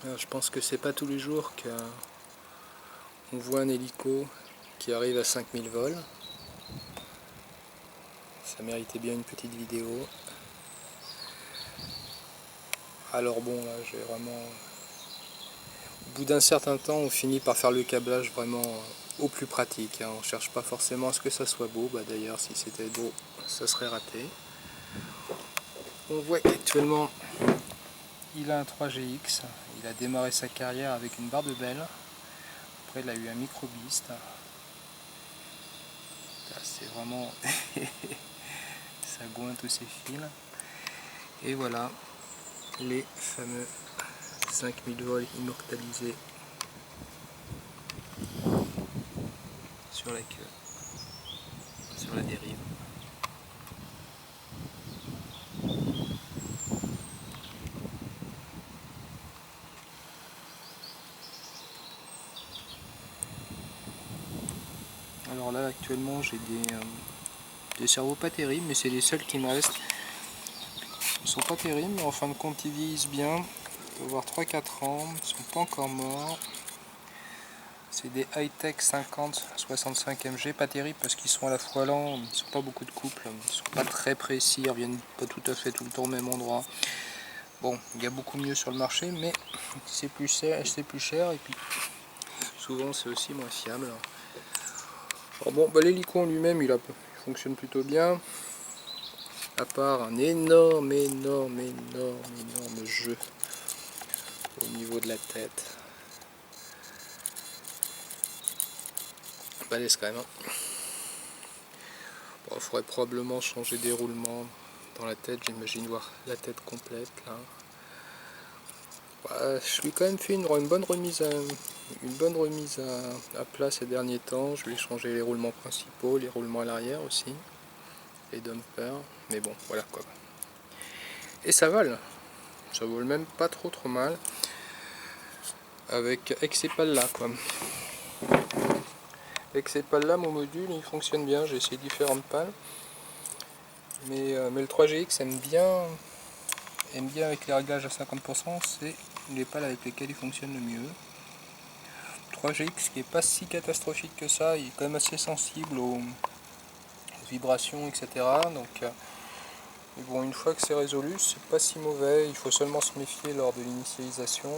Alors, je pense que c'est pas tous les jours qu'on voit un hélico qui arrive à 5000 vols. Ça méritait bien une petite vidéo. Alors bon, là j'ai vraiment... Au bout d'un certain temps, on finit par faire le câblage vraiment au plus pratique. On cherche pas forcément à ce que ça soit beau. D'ailleurs, si c'était beau, ça serait raté. On voit qu'actuellement, il a un 3GX. Il a démarré sa carrière avec une barre de belle. Après, il a eu un micro Beast. C'est vraiment... ça gointe tous ses fils. Et voilà, les fameux 5000 vols immortalisés sur la queue, sur la dérive. Alors là actuellement j'ai des cerveaux pas terribles, mais c'est les seuls qui me restent. Ils sont pas terribles, mais en fin de compte ils vieillissent bien. Ils doivent avoir 3-4 ans, ils sont pas encore morts. C'est des high-tech 50-65 mg, pas terribles parce qu'ils sont à la fois lents, ils sont pas beaucoup de couples, ils sont pas très précis, ils reviennent pas tout à fait tout le temps au même endroit. Bon, il y a beaucoup mieux sur le marché, mais c'est plus cher et puis souvent c'est aussi moins fiable. Alors bon, l'hélico en lui-même il fonctionne plutôt bien, à part un énorme jeu au niveau de la tête. Balèze quand même. Bon, il faudrait probablement changer des roulements dans la tête, j'imagine voir la tête complète là. Je lui ai quand même fait une bonne remise à plat ces derniers temps. Je lui ai changé les roulements principaux, les roulements à l'arrière aussi, les dumpers, mais bon voilà quoi. Et ça vole même pas trop mal avec ces pales là quoi. Avec ces pales là mon module il fonctionne bien, j'ai essayé différentes pales, mais le 3GX aime bien avec les réglages à 50%, c'est les pales avec lesquelles il fonctionne le mieux. 3GX qui est pas si catastrophique que ça, il est quand même assez sensible aux vibrations, etc. Donc, mais bon, une fois que c'est résolu, c'est pas si mauvais. Il faut seulement se méfier lors de l'initialisation.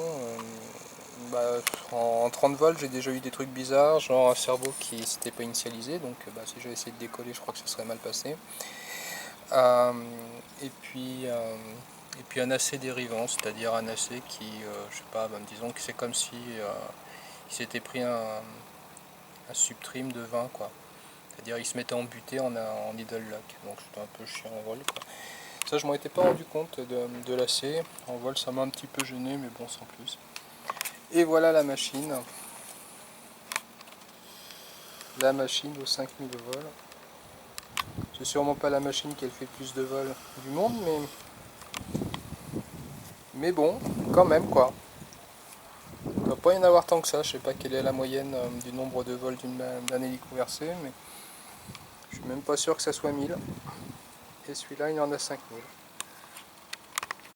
En 30 volts, j'ai déjà eu des trucs bizarres, genre un cerveau qui s'était pas initialisé, donc si j'avais essayé de décoller, je crois que ça serait mal passé. Et puis un AC dérivant, c'est-à-dire un AC qui, je sais pas, disons que c'est comme si il s'était pris un subtrim de 20 quoi. C'est-à-dire il se mettait en butée en idle lock, donc c'était un peu chiant en vol quoi. Ça je m'en étais pas rendu compte de l'AC, en vol ça m'a un petit peu gêné mais bon sans plus. Et voilà la machine aux 5000 vols. C'est sûrement pas la machine qui a fait le plus de vols du monde, mais bon, quand même quoi. Il ne doit pas y en avoir tant que ça, je sais pas quelle est la moyenne du nombre de vols d'un hélico versé, mais je suis même pas sûr que ça soit 1000. Et celui-là il en a 5000.